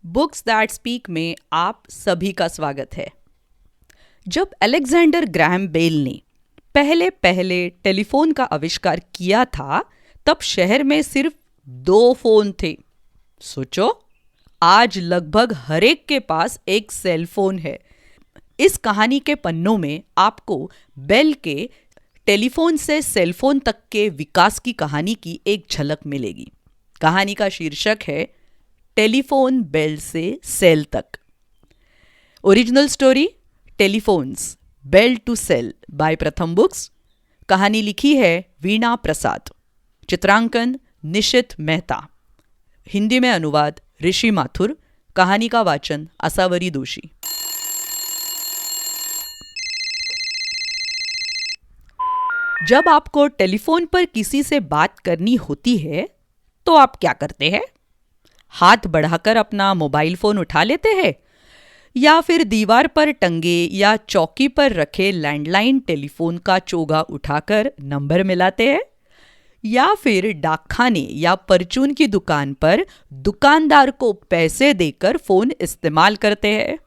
Books that speak में आप सभी का स्वागत है। जब अलेक्जेंडर ग्रैहम बेल ने पहले पहले टेलीफोन का आविष्कार किया था, तब शहर में सिर्फ 2 फोन थे। सोचो, आज लगभग हर एक के पास एक सेल फोन है। इस कहानी के पन्नों में आपको बेल के टेलीफोन से सेलफोन तक के विकास की कहानी की एक झलक मिलेगी। कहानी का शीर्षक है टेलीफोन बेल से सेल तक। Original story telephones bell to cell by Pratham books. कहानी लिखी है वीणा प्रसाद। चित्रांकन निशित मेहता। हिंदी में अनुवाद ऋषि माथुर। कहानी का वाचन आसावरी दोषी। जब आपको टेलीफोन पर किसी से बात करनी होती है तो आप क्या करते हैं? हाथ बढ़ाकर अपना मोबाइल फोन उठा लेते हैं, या फिर दीवार पर टंगे या चौकी पर रखे लैंडलाइन टेलीफोन का चोगा उठाकर नंबर मिलाते हैं, या फिर डाकखाने या परचून की दुकान पर दुकानदार को पैसे देकर फोन इस्तेमाल करते हैं।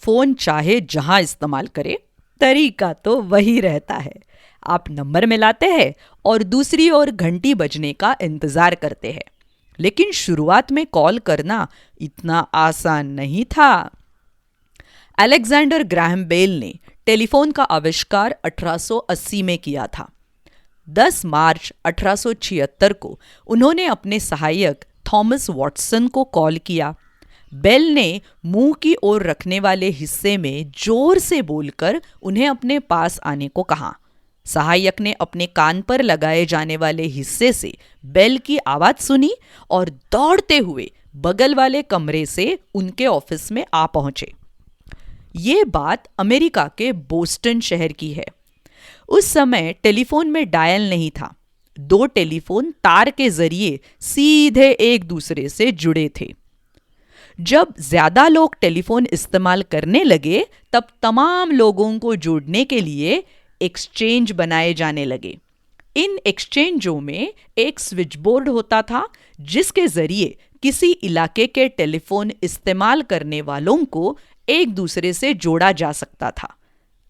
फोन चाहे जहां इस्तेमाल करे, तरीका तो वही रहता है। आप नंबर मिलाते हैं और दूसरी ओर घंटी बजने का इंतजार करते हैं। लेकिन शुरुआत में कॉल करना इतना आसान नहीं था। अलेक्जेंडर ग्रैहम बेल ने टेलीफोन का आविष्कार 1880 में किया था। 10 मार्च 1876 को उन्होंने अपने सहायक थॉमस वॉटसन को कॉल किया। बेल ने मुंह की ओर रखने वाले हिस्से में जोर से बोलकर उन्हें अपने पास आने को कहा। सहायक ने अपने कान पर लगाए जाने वाले हिस्से से बेल की आवाज सुनी और दौड़ते हुए बगल वाले कमरे से उनके ऑफिस में आ पहुंचे। ये बात अमेरिका के बोस्टन शहर की है। उस समय टेलीफोन में डायल नहीं था। 2 टेलीफोन तार के जरिए सीधे एक दूसरे से जुड़े थे। जब ज्यादा लोग टेलीफोन इस्तेमाल करने लगे, तब तमाम लोगों को जोड़ने के लिए एक्सचेंज बनाए जाने लगे। इन एक्सचेंजों में एक स्विच बोर्ड होता था, जिसके जरिए किसी इलाके के टेलीफोन इस्तेमाल करने वालों को एक दूसरे से जोड़ा जा सकता था।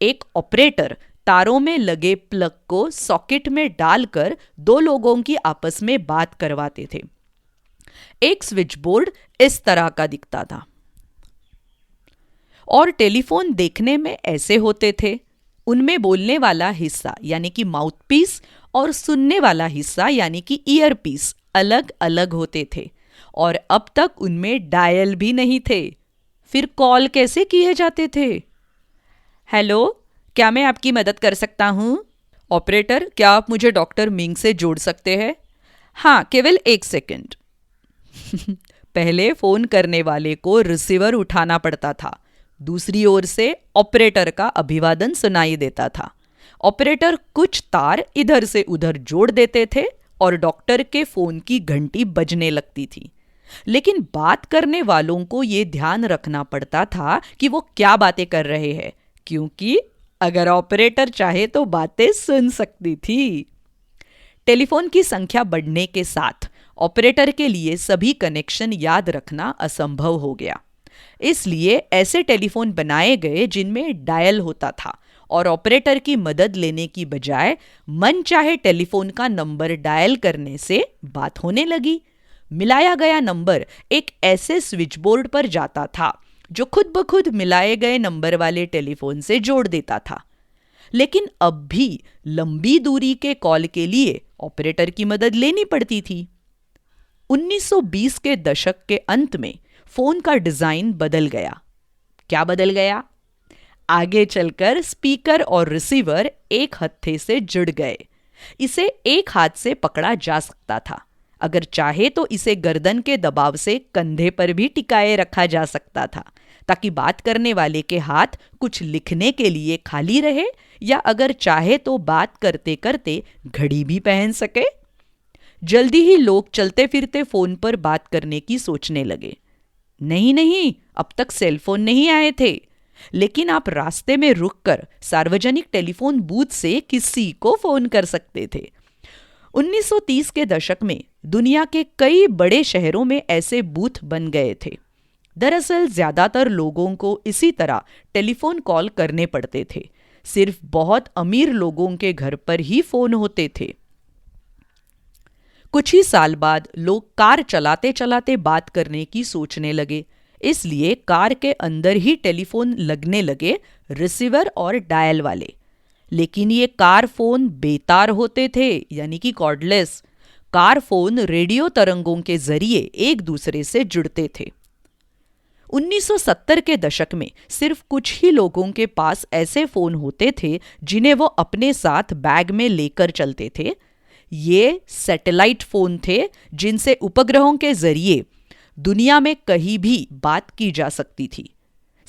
एक ऑपरेटर तारों में लगे प्लग को सॉकेट में डालकर 2 लोगों की आपस में बात करवाते थे। एक स्विच बोर्ड इस तरह का दिखता था। और टेलीफोन देखने में ऐसे होते थे। उनमें बोलने वाला हिस्सा यानी कि माउथपीस और सुनने वाला हिस्सा यानी कि ईयरपीस अलग अलग होते थे। और अब तक उनमें डायल भी नहीं थे। फिर कॉल कैसे किए जाते थे? हेलो, क्या मैं आपकी मदद कर सकता हूं? ऑपरेटर, क्या आप मुझे डॉक्टर मिंग से जोड़ सकते हैं? हाँ, केवल 1 सेकंड। पहले फोन करने वाले को रिसीवर उठाना पड़ता था। दूसरी ओर से ऑपरेटर का अभिवादन सुनाई देता था। ऑपरेटर कुछ तार इधर से उधर जोड़ देते थे और डॉक्टर के फोन की घंटी बजने लगती थी। लेकिन बात करने वालों को यह ध्यान रखना पड़ता था कि वो क्या बातें कर रहे हैं, क्योंकि अगर ऑपरेटर चाहे तो बातें सुन सकती थी। टेलीफोन की संख्या बढ़ने के साथ ऑपरेटर के लिए सभी कनेक्शन याद रखना असंभव हो गया। इसलिए ऐसे टेलीफोन बनाए गए जिनमें डायल होता था और ऑपरेटर की मदद लेने की बजाय मनचाहे टेलीफोन का नंबर डायल करने से बात होने लगी। मिलाया गया नंबर एक ऐसे स्विच बोर्ड पर जाता था जो खुद ब खुद मिलाए गए नंबर वाले टेलीफोन से जोड़ देता था। लेकिन अब भी लंबी दूरी के कॉल के लिए ऑपरेटर की मदद लेनी पड़ती थी। 1920 के दशक के अंत में फोन का डिजाइन बदल गया। क्या बदल गया? आगे चलकर स्पीकर और रिसीवर एक हत्थे से जुड़ गए। इसे एक हाथ से पकड़ा जा सकता था। अगर चाहे तो इसे गर्दन के दबाव से कंधे पर भी टिकाए रखा जा सकता था, ताकि बात करने वाले के हाथ कुछ लिखने के लिए खाली रहे, या अगर चाहे तो बात करते करते घड़ी भी पहन सके। जल्दी ही लोग चलते फिरते फोन पर बात करने की सोचने लगे। नहीं, अब तक सेलफोन नहीं आए थे। लेकिन आप रास्ते में रुककर सार्वजनिक टेलीफोन बूथ से किसी को फोन कर सकते थे। 1930 के दशक में दुनिया के कई बड़े शहरों में ऐसे बूथ बन गए थे। दरअसल ज्यादातर लोगों को इसी तरह टेलीफोन कॉल करने पड़ते थे। सिर्फ बहुत अमीर लोगों के घर पर ही फोन होते थे। कुछ ही साल बाद लोग कार चलाते चलाते बात करने की सोचने लगे, इसलिए कार के अंदर ही टेलीफोन लगने लगे, रिसीवर और डायल वाले। लेकिन ये कार फोन बेतार होते थे, यानी कि कॉर्डलेस। कार फोन रेडियो तरंगों के जरिए एक दूसरे से जुड़ते थे। 1970 के दशक में सिर्फ कुछ ही लोगों के पास ऐसे फोन होते थे जिन्हें वो अपने साथ बैग में लेकर चलते थे। ये सैटेलाइट फोन थे जिनसे उपग्रहों के जरिए दुनिया में कहीं भी बात की जा सकती थी।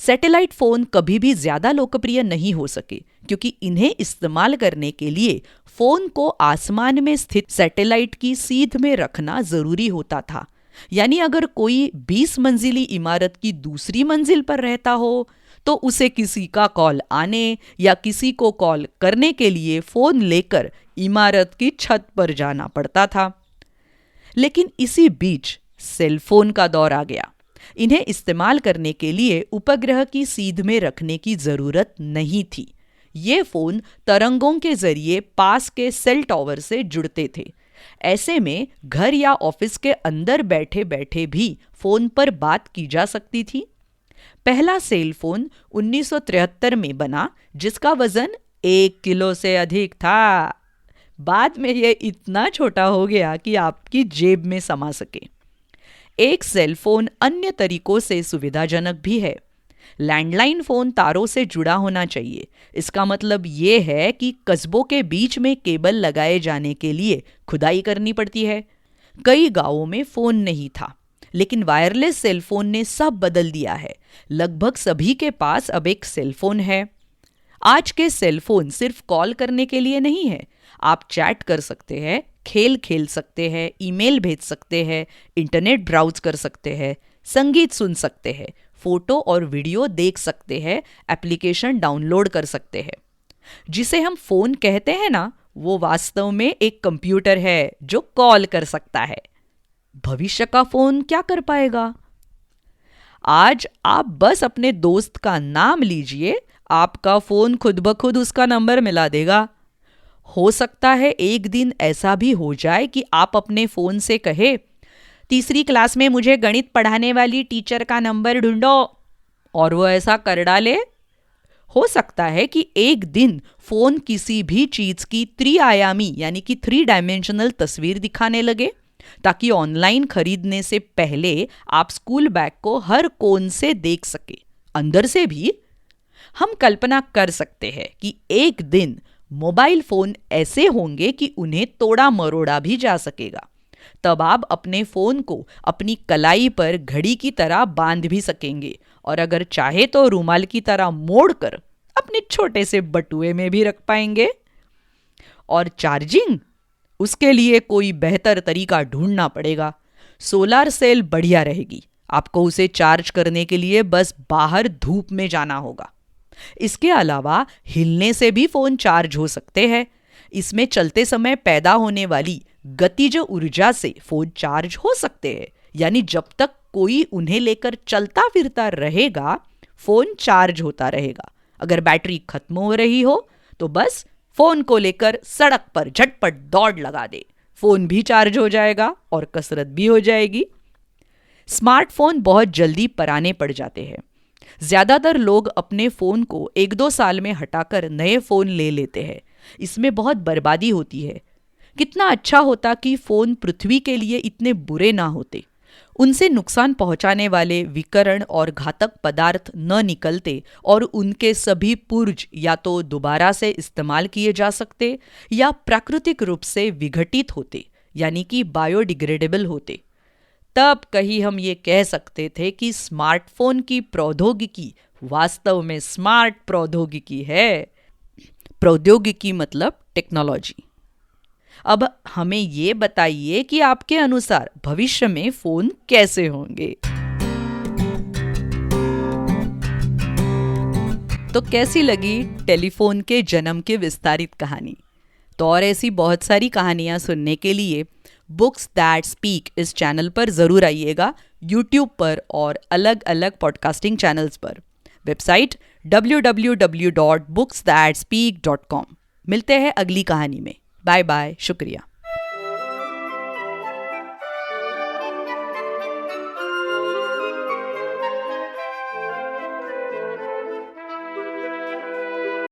सैटेलाइट फोन कभी भी ज्यादा लोकप्रिय नहीं हो सके क्योंकि इन्हें इस्तेमाल करने के लिए फोन को आसमान में स्थित सैटेलाइट की सीध में रखना जरूरी होता था। यानी अगर कोई 20 मंजिली इमारत की दूसरी मंजिल पर रहता हो तो उसे किसी का कॉल आने या किसी को कॉल करने के लिए फोन लेकर इमारत की छत पर जाना पड़ता था। लेकिन इसी बीच सेलफोन का दौर आ गया। इन्हें इस्तेमाल करने के लिए उपग्रह की सीध में रखने की जरूरत नहीं थी। ये फोन तरंगों के जरिए पास के सेल टावर से जुड़ते थे। ऐसे में घर या ऑफिस के अंदर बैठे बैठे भी फोन पर बात की जा सकती थी। पहला सेल फोन 1973 में बना, जिसका वजन 1 किलो से अधिक था। बाद में यह इतना छोटा हो गया कि आपकी जेब में समा सके। एक सेल फोन अन्य तरीकों से सुविधाजनक भी है। लैंडलाइन फोन तारों से जुड़ा होना चाहिए। इसका मतलब ये है कि कस्बों के बीच में केबल लगाए जाने के लिए खुदाई करनी पड़ती है। कई गांवों में फोन नहीं था, लेकिन वायरलेस सेलफोन ने सब बदल दिया है। लगभग सभी के पास अब एक सेलफोन है। आज के सेलफोन सिर्फ कॉल करने के लिए नहीं है। आप चैट कर सकते हैं, खेल खेल सकते हैं, ईमेल भेज सकते हैं, इंटरनेट ब्राउज कर सकते हैं, संगीत सुन सकते हैं, फोटो और वीडियो देख सकते हैं, एप्लीकेशन डाउनलोड कर सकते हैं। जिसे हम फोन कहते हैं ना, वो वास्तव में एक कंप्यूटर है जो कॉल कर सकता है। भविष्य का फोन क्या कर पाएगा? आज आप बस अपने दोस्त का नाम लीजिए, आपका फोन खुद ब खुद उसका नंबर मिला देगा। हो सकता है एक दिन ऐसा भी हो जाए कि आप अपने फोन से कहे, तीसरी क्लास में मुझे गणित पढ़ाने वाली टीचर का नंबर ढूंढो, और वो ऐसा कर डाले। हो सकता है कि एक दिन फोन किसी भी चीज की त्रिआयामी यानी कि 3 डायमेंशनल तस्वीर दिखाने लगे, ताकि ऑनलाइन खरीदने से पहले आप स्कूल बैग को हर कोण से देख सके, अंदर से भी। हम कल्पना कर सकते हैं कि एक दिन मोबाइल फोन ऐसे होंगे कि उन्हें तोड़ा मरोड़ा भी जा सकेगा। तब आप अपने फोन को अपनी कलाई पर घड़ी की तरह बांध भी सकेंगे, और अगर चाहे तो रूमाल की तरह मोड़कर अपने छोटे से बटुए में भी रख पाएंगे। और चार्जिंग, उसके लिए कोई बेहतर तरीका ढूंढना पड़ेगा। सोलर सेल बढ़िया रहेगी। आपको उसे चार्ज करने के लिए बस बाहर धूप में जाना होगा। इसके अलावा हिलने से भी फोन चार्ज हो सकते हैं। इसमें चलते समय पैदा होने वाली गतिज ऊर्जा से फोन चार्ज हो सकते हैं। यानी जब तक कोई उन्हें लेकर चलता फिरता रहेगा, फोन चार्ज होता रहेगा। अगर बैटरी खत्म हो रही हो तो बस फोन को लेकर सड़क पर झटपट दौड़ लगा दे, फोन भी चार्ज हो जाएगा और कसरत भी हो जाएगी। स्मार्टफोन बहुत जल्दी पुराने पड़ जाते हैं। ज्यादातर लोग अपने फोन को 1-2 साल में हटाकर नए फोन ले लेते हैं। इसमें बहुत बर्बादी होती है। कितना अच्छा होता कि फोन पृथ्वी के लिए इतने बुरे ना होते, उनसे नुकसान पहुंचाने वाले विकिरण और घातक पदार्थ न निकलते, और उनके सभी पुर्ज या तो दोबारा से इस्तेमाल किए जा सकते या प्राकृतिक रूप से विघटित होते, यानी कि बायोडिग्रेडेबल होते। तब कहीं हम ये कह सकते थे कि स्मार्टफोन की प्रौद्योगिकी वास्तव में स्मार्ट प्रौद्योगिकी है। प्रौद्योगिकी मतलब टेक्नोलॉजी। अब हमें ये बताइए कि आपके अनुसार भविष्य में फोन कैसे होंगे? तो कैसी लगी टेलीफोन के जन्म की विस्तारित कहानी? तो और ऐसी बहुत सारी कहानियां सुनने के लिए बुक्स दैट स्पीक इस चैनल पर ज़रूर आइएगा, यूट्यूब पर और अलग अलग पॉडकास्टिंग चैनल्स पर। Website www.booksthatspeak.com। मिलते हैं अगली कहानी में। बाय बाय, शुक्रिया।